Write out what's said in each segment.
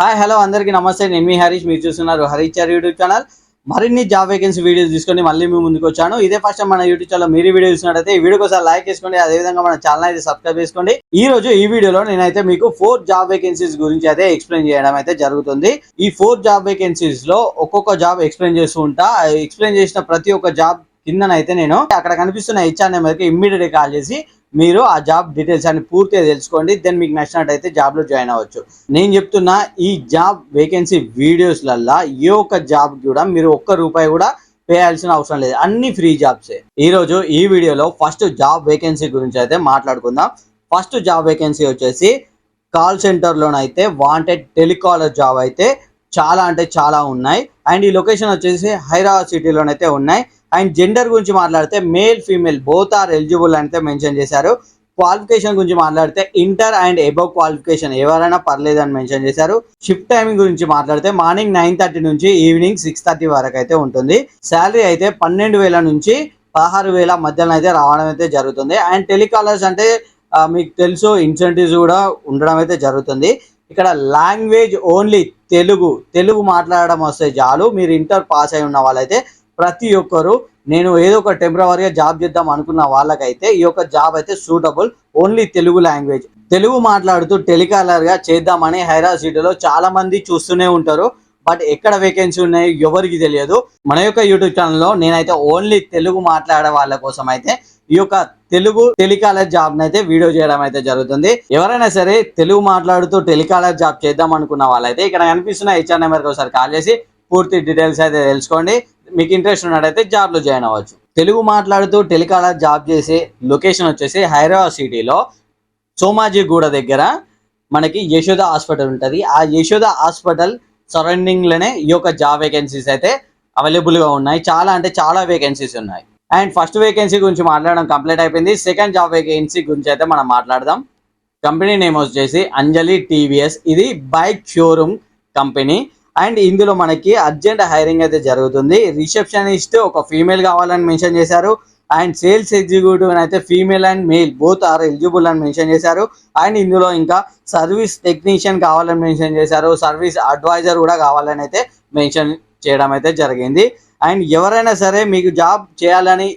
Hi hello అందరికీ నమస్తే. నేను మీ హరీష్. మీరు చూస్తున్నారు హరీష్ యూట్యూబ్ ఛానల్. మరిన్ని జాబ్ వేకెన్సీ వీడియోస్ తీసుకొని మళ్ళీ మీ ముందుకు వచ్చాను. ఇదే ఫస్ట్ టైం మన యూట్యూబ్ ఛానల్ మీరు వీడియో చూసినట్టయితే ఈ వీడియోకి ఒకసారి లైక్ చేసుకోండి. అదేవిధంగా మన ఛానల్ అయితే సబ్స్క్రైబ్ చేసుకోండి. ఈ రోజు ఈ వీడియోలో నేనైతే మీకు 4 జాబ్ వేకెన్సీస్ గురించి అయితే ఎక్స్ప్లెయిన్ చేయడం అయితే జరుగుతుంది. ఈ 4 జాబ్ వేకెన్సీస్ లో ఒక్కొక్క జాబ్ ఎక్స్ప్లెయిన్ చేస్తూ ఉంటా. ఎక్స్ప్లెయిన్ చేసిన ప్రతి ఒక్క జాబ్ కిందనైతే నేను అక్కడ కనిపిస్తున్న హెచ్ఆర్ నెంబర్కి ఇమ్మీడియట్గా కాల్ చేసి మీరు ఆ జాబ్ డీటెయిల్స్ అని పూర్తిగా తెలుసుకోండి. దెన్ మీకు నచ్చినట్టయితే జాబ్లో జాయిన్ అవ్వచ్చు. నేను చెప్తున్నా ఈ జాబ్ వేకెన్సీ వీడియోస్లల్లా ఏ ఒక్క జాబ్ కూడా మీరు ₹1 కూడా పే చేయాల్సిన అవసరం లేదు. అన్ని ఫ్రీ జాబ్సే. ఈరోజు ఈ వీడియోలో ఫస్ట్ జాబ్ వేకెన్సీ గురించి అయితే మాట్లాడుకుందాం. ఫస్ట్ జాబ్ వేకెన్సీ వచ్చేసి కాల్ సెంటర్లోనైతే వాంటెడ్ టెలికాలర్ జాబ్ అయితే చాలా అంటే చాలా ఉన్నాయి. అండ్ ఈ లొకేషన్ వచ్చేసి హైదరాబాద్ సిటీలోనైతే ఉన్నాయి. అండ్ జెండర్ గురించి మాట్లాడితే male female both are eligible అయితే మెన్షన్ చేశారు. క్వాలిఫికేషన్ గురించి మాట్లాడితే ఇంటర్ అండ్ అబవ్ క్వాలిఫికేషన్ ఎవరైనా పర్లేదు అని మెన్షన్ చేశారు. షిఫ్ట్ టైమింగ్ గురించి మాట్లాడితే మార్నింగ్ 9:30 నుంచి ఈవినింగ్ 6:30 వరకు అయితే ఉంటుంది. శాలరీ అయితే 12,000 నుంచి 16,000 మధ్యలో అయితే రావడం అయితే జరుగుతుంది. అండ్ టెలికాలర్స్ అంటే మీకు తెలుసు ఇన్సెంటివ్స్ కూడా ఉండడం అయితే జరుగుతుంది. ఇక్కడ లాంగ్వేజ్ ఓన్లీ తెలుగు మాట్లాడడం వస్తే చాలు. మీరు ఇంటర్ పాస్ అయి ఉన్న వాళ్ళైతే ప్రతి ఒక్కరు నేను ఏదో ఒక టెంపరవరీగా జాబ్ చేద్దాం అనుకున్న వాళ్ళకైతే ఈ యొక్క జాబ్ అయితే suitable. Only Telugu language, Telugu మాట్లాడుతూ టెలికాలర్గా చేద్దామని హైదరాబాద్ సిటీలో చాలా మంది చూస్తూనే ఉంటారు. బట్ ఎక్కడ వేకెన్సీ ఉన్నాయి ఎవరికి తెలియదు. మన యొక్క యూట్యూబ్ ఛానల్లో నేనైతే ఓన్లీ తెలుగు మాట్లాడే వాళ్ళ కోసం అయితే ఈ యొక్క తెలుగు టెలికాలర్ జాబ్ అయితే వీడియో చేయడం అయితే జరుగుతుంది. ఎవరైనా సరే తెలుగు మాట్లాడుతూ టెలికాలర్ జాబ్ చేద్దాం అనుకున్న వాళ్ళైతే ఇక్కడ కనిపిస్తున్న హెచ్ఆర్ నెంబర్కి ఒకసారి కాల్ చేసి పూర్తి డీటెయిల్స్ అయితే తెలుసుకోండి. మీకు ఇంట్రెస్ట్ ఉన్నట్టయితే జాబ్లో జాయిన్ అవ్వచ్చు. తెలుగు మాట్లాడుతూ టెలికాలర్ జాబ్ చేసే లొకేషన్ వచ్చేసి హైదరాబాద్ సిటీలో సోమాజిగూడ దగ్గర మనకి యశోద హాస్పిటల్ ఉంటుంది. ఆ యశోద హాస్పిటల్ సరౌండింగ్లోనే ఈ యొక్క జాబ్ వేకెన్సీస్ అయితే అవైలబుల్గా ఉన్నాయి. చాలా అంటే చాలా వేకెన్సీస్ ఉన్నాయి. అండ్ ఫస్ట్ వేకెన్సీ గురించి మాట్లాడడం కంప్లీట్ అయిపోయింది. సెకండ్ జాబ్ వేకెన్సీ గురించి అయితే మనం మాట్లాడదాం. కంపెనీ నేమ్ వచ్చేసి అంజలి టీవీఎస్. ఇది బైక్ షోరూమ్ కంపెనీ. అండ్ ఇందులో మనకి అర్జెంట్ హైరింగ్ అయితే జరుగుతుంది. రిసెప్షనిస్ట్ ఒక ఫీమేల్ కావాలని మెన్షన్ చేశారు. అండ్ సేల్స్ ఎగ్జిక్యూటివ్ అయితే female and male both are eligible అని మెన్షన్ చేశారు. అండ్ ఇందులో ఇంకా సర్వీస్ టెక్నీషియన్ కావాలని మెన్షన్ చేశారు. సర్వీస్ అడ్వైజర్ కూడా కావాలని అయితే మెన్షన్ చేయడం అయితే జరిగింది. అండ్ ఎవరైనా సరే మీకు జాబ్ చేయాలని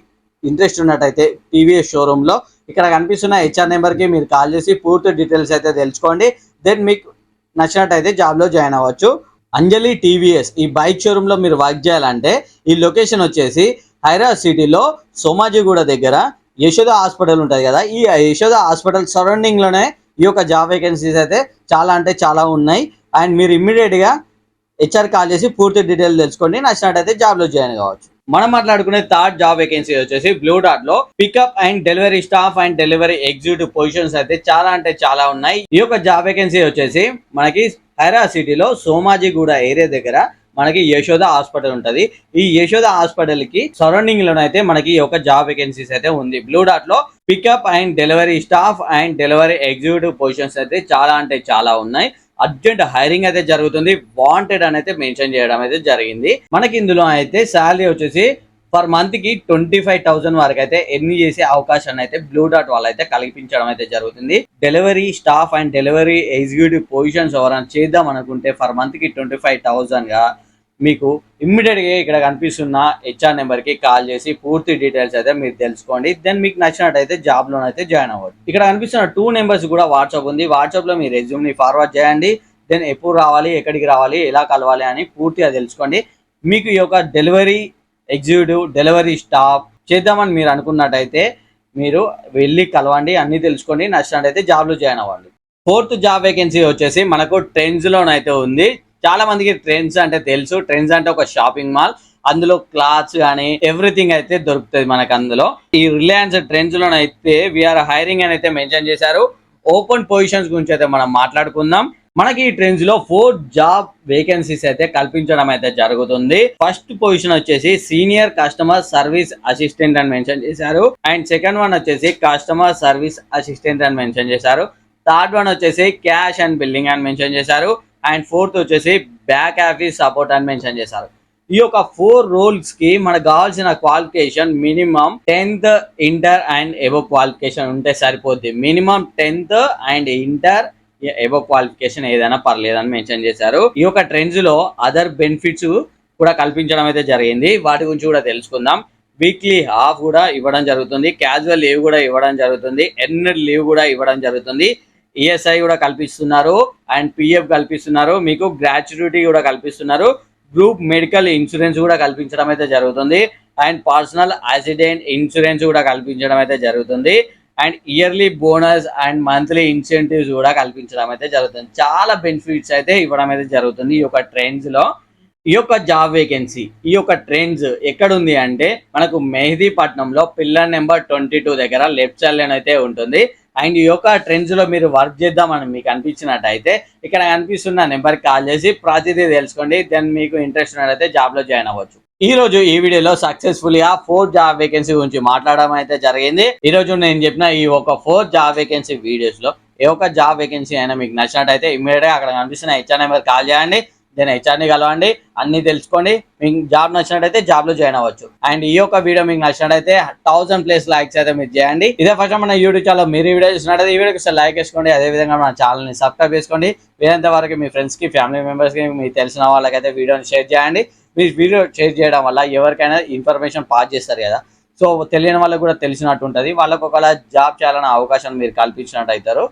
ఇంట్రెస్ట్ ఉన్నట్టయితే టీవీఎస్ షోరూంలో ఇక్కడ కనిపిస్తున్న హెచ్ఆర్ నెంబర్కి మీరు కాల్ చేసి పూర్తి డీటెయిల్స్ అయితే తెలుసుకోండి. దెన్ మీకు నచ్చినట్టయితే జాబ్లో జాయిన్ అవ్వచ్చు. అంజలి టీవీఎస్ ఈ బైక్ షోరూంలో మీరు వర్క్ చేయాలంటే ఈ లొకేషన్ వచ్చేసి హైదరాబాద్ సిటీలో సోమాజిగూడ దగ్గర యశోద హాస్పిటల్ ఉంటుంది కదా, ఈ యశోద హాస్పిటల్ సరౌండింగ్లోనే ఈ యొక్క జాబ్ వేకెన్సీస్ అయితే చాలా అంటే చాలా ఉన్నాయి. అండ్ మీరు ఇమ్మీడియట్గా హెచ్ఆర్ కాల్ చేసి పూర్తి డీటెయిల్ తెలుసుకోండి. నచ్చినట్టయితే జాబ్లో జాయిన్ కావచ్చు. మనం మాట్లాడుకునే థర్డ్ జాబ్ వేకెన్సీ వచ్చేసి బ్లూ డాట్ లో pickup and delivery staff and delivery executive positions అయితే చాలా అంటే చాలా ఉన్నాయి. ఈ యొక్క జాబ్ వేకెన్సీ వచ్చేసి మనకి హైదరాబాద్ సిటీలో సోమాజిగూడ ఏరియా దగ్గర మనకి యశోద హాస్పిటల్ ఉంటుంది. ఈ యశోద హాస్పిటల్ కి సరౌండింగ్ లోనైతే మనకి ఒక జాబ్ వేకెన్సీస్ అయితే ఉంది. బ్లూ డాట్ లో pickup and delivery staff and delivery executive positions అయితే చాలా అంటే చాలా ఉన్నాయి. అర్జెంట్ హైరింగ్ అయితే జరుగుతుంది. వాంటెడ్ అని అయితే మెన్షన్ చేయడం అయితే జరిగింది. మనకి ఇందులో అయితే శాలరీ వచ్చేసి పర్ మంత్ కి 25,000 వరకు అయితే ఎర్న్ చేసే అవకాశాన్ని అయితే బ్లూ డాట్ వాళ్ళు అయితే కల్పించడం అయితే జరుగుతుంది. Delivery staff and delivery executive positions ఎవరైనా చేద్దాం అనుకుంటే పర్ మంత్ కి 25,000 గా మీకు ఇమ్మీడియట్ గా ఇక్కడ కనిపిస్తున్న హెచ్ఆర్ నెంబర్ కి కాల్ చేసి పూర్తి డీటెయిల్స్ అయితే మీరు తెలుసుకోండి. దెన్ మీకు నచ్చినట్టయితే జాబ్ లోనైతే జాయిన్ అవ్వచ్చు. ఇక్కడ కనిపిస్తున్న 2 నెంబర్స్ కూడా వాట్సాప్ ఉంది. వాట్సాప్ లో మీ రెజ్యూమ్ ని ఫార్వర్డ్ చేయండి. దెన్ ఎప్పుడు రావాలి, ఎక్కడికి రావాలి, ఎలా కలవాలి అని పూర్తిగా తెలుసుకోండి. మీకు ఈ యొక్క డెలివరీ ఎగ్జిక్యూటివ్ డెలివరీ స్టాఫ్ చేద్దామని మీరు అనుకున్నట్టయితే మీరు వెళ్ళి కలవండి, అన్ని తెలుసుకోండి. నచ్చినట్టయితే జాబ్లో జాయిన్ అవ్వండి. 4th జాబ్ వేకెన్సీ వచ్చేసి మనకు ట్రెండ్స్ లోనైతే ఉంది. చాలా మందికి ట్రెండ్స్ అంటే తెలుసు. ట్రెండ్స్ అంటే ఒక షాపింగ్ మాల్. అందులో క్లాత్స్ కానీ ఎవ్రీథింగ్ అయితే దొరుకుతుంది మనకు. అందులో ఈ రిలయన్స్ ట్రెండ్స్ లోనైతే వీఆర్ హైరింగ్ అని అయితే మెన్షన్ చేశారు. ఓపెన్ పొజిషన్స్ గురించి అయితే మనం మాట్లాడుకుందాం. మనకి ఈ ట్రెండ్స్ లో 4 జాబ్ వేకెన్సీస్ అయితే కల్పించడం అయితే జరుగుతుంది. ఫస్ట్ పొజిషన్ వచ్చేసి సీనియర్ కస్టమర్ సర్వీస్ అసిస్టెంట్ అని మెన్షన్ చేశారు. అండ్ సెకండ్ వన్ వచ్చేసి కస్టమర్ సర్వీస్ అసిస్టెంట్ అని మెన్షన్ చేశారు. థర్డ్ వన్ వచ్చేసి క్యాష్ అండ్ బిల్లింగ్ అని మెన్షన్ చేశారు. అండ్ 4th వచ్చేసి బ్యాక్ ఆఫీస్ సపోర్ట్ అని మెన్షన్ చేశారు. ఈ యొక్క 4 రోల్స్ కి మనకు కావాల్సిన qualification minimum 10th inter and above qualification ఉంటే సరిపోద్ది. Minimum 10th and inter above qualification ఏదైనా పర్లేదని మెన్షన్ చేశారు. ఈ యొక్క ట్రెండ్స్ లో అదర్ బెనిఫిట్స్ కూడా కల్పించడం అయితే జరిగింది. వాటి గురించి కూడా తెలుసుకుందాం. వీక్లీ ఆఫ్ కూడా ఇవ్వడం జరుగుతుంది, క్యాజువల్ లీవ్ కూడా ఇవ్వడం జరుగుతుంది, ఎర్నడ్ లీవ్ కూడా ఇవ్వడం జరుగుతుంది, ఈఎస్ఐ కూడా కల్పిస్తున్నారు అండ్ పిఎఫ్ కల్పిస్తున్నారు, మీకు గ్రాట్యుటీ కూడా కల్పిస్తున్నారు, గ్రూప్ మెడికల్ ఇన్సూరెన్స్ కూడా కల్పించడం అయితే జరుగుతుంది అండ్ పర్సనల్ యాక్సిడెంట్ ఇన్సూరెన్స్ కూడా కల్పించడం అయితే జరుగుతుంది and yearly bonus and monthly incentives కూడా కల్పించడం అయితే జరుగుతుంది. చాలా బెనిఫిట్స్ అయితే ఇవ్వడం అయితే జరుగుతుంది ఈ యొక్క ట్రెండ్స్ లో. ఈ యొక్క జాబ్ వేకెన్సీ, ఈ యొక్క ట్రెండ్స్ ఎక్కడుంది అంటే మనకు మెహదీపట్నంలో పిల్లర్ నెంబర్ 22 దగ్గర లెఫ్ట్ సైడ్ లోనే అయితే ఉంటుంది. అండ్ ఈ యొక్క ట్రెండ్స్ లో మీరు వర్క్ చేద్దామని మీకు అనిపించినట్టయితే ఇక్కడ కనిపిస్తున్న నెంబర్కి కాల్ చేసి ప్రతిదీ తెలుసుకోండి. దెన్ మీకు ఇంట్రెస్ట్ ఉన్నట్టయితే జాబ్ లో జాయిన్ అవ్వచ్చు. ఈ రోజు ఈ వీడియోలో సక్సెస్ఫుల్ గా 4 జాబ్ వేకెన్సీ గురించి మాట్లాడడం అయితే జరిగింది. ఈ రోజు నేను చెప్పిన ఈ ఒక 4 జాబ్ వేకెన్సీ వీడియోస్ లో ఏ ఒక్క జాబ్ వేకెన్సీ అయినా మీకు నచ్చినట్టయితే ఇమీడియట్ గా అక్కడ కనిపిస్తున్న హెచ్ఆర్ నెంబర్ కాల్ చేయండి. దెన్ హెచ్ఆర్ని కలవండి, అన్ని తెలుసుకోండి. మీకు జాబ్ నచ్చినట్టయితే జాబ్ లో జాయిన్ అవ్వచ్చు. అండ్ ఈ యొక్క వీడియో మీకు నచ్చినట్టయితే 1000+ లైక్స్ అయితే మీరు చేయండి. ఇదే ఫస్ట్ మన యూట్యూబ్ ఛానల్ మీరు వీడియో చూసినట్టయితే ఈ వీడియోకి లైక్ వేసుకోండి. అదే విధంగా మన ఛానల్ ని సబ్స్క్రైబ్ చేసుకోండి. వీరంత వరకు మీ ఫ్రెండ్స్ కి, ఫ్యామిలీ మెంబర్స్ కి, మీకు తెలిసిన వాళ్ళకైతే వీడియోని షేర్ చేయండి. మీరు వీడియో షేర్ చేయడం వల్ల ఎవరికైనా ఇన్ఫర్మేషన్ పాస్ చేస్తారు కదా, సో తెలియని వాళ్ళకి కూడా తెలిసినట్టు ఉంటుంది. వాళ్ళకు ఒకవేళ జాబ్ చేయాలనే అవకాశం మీరు కల్పించినట్టు అవుతారు.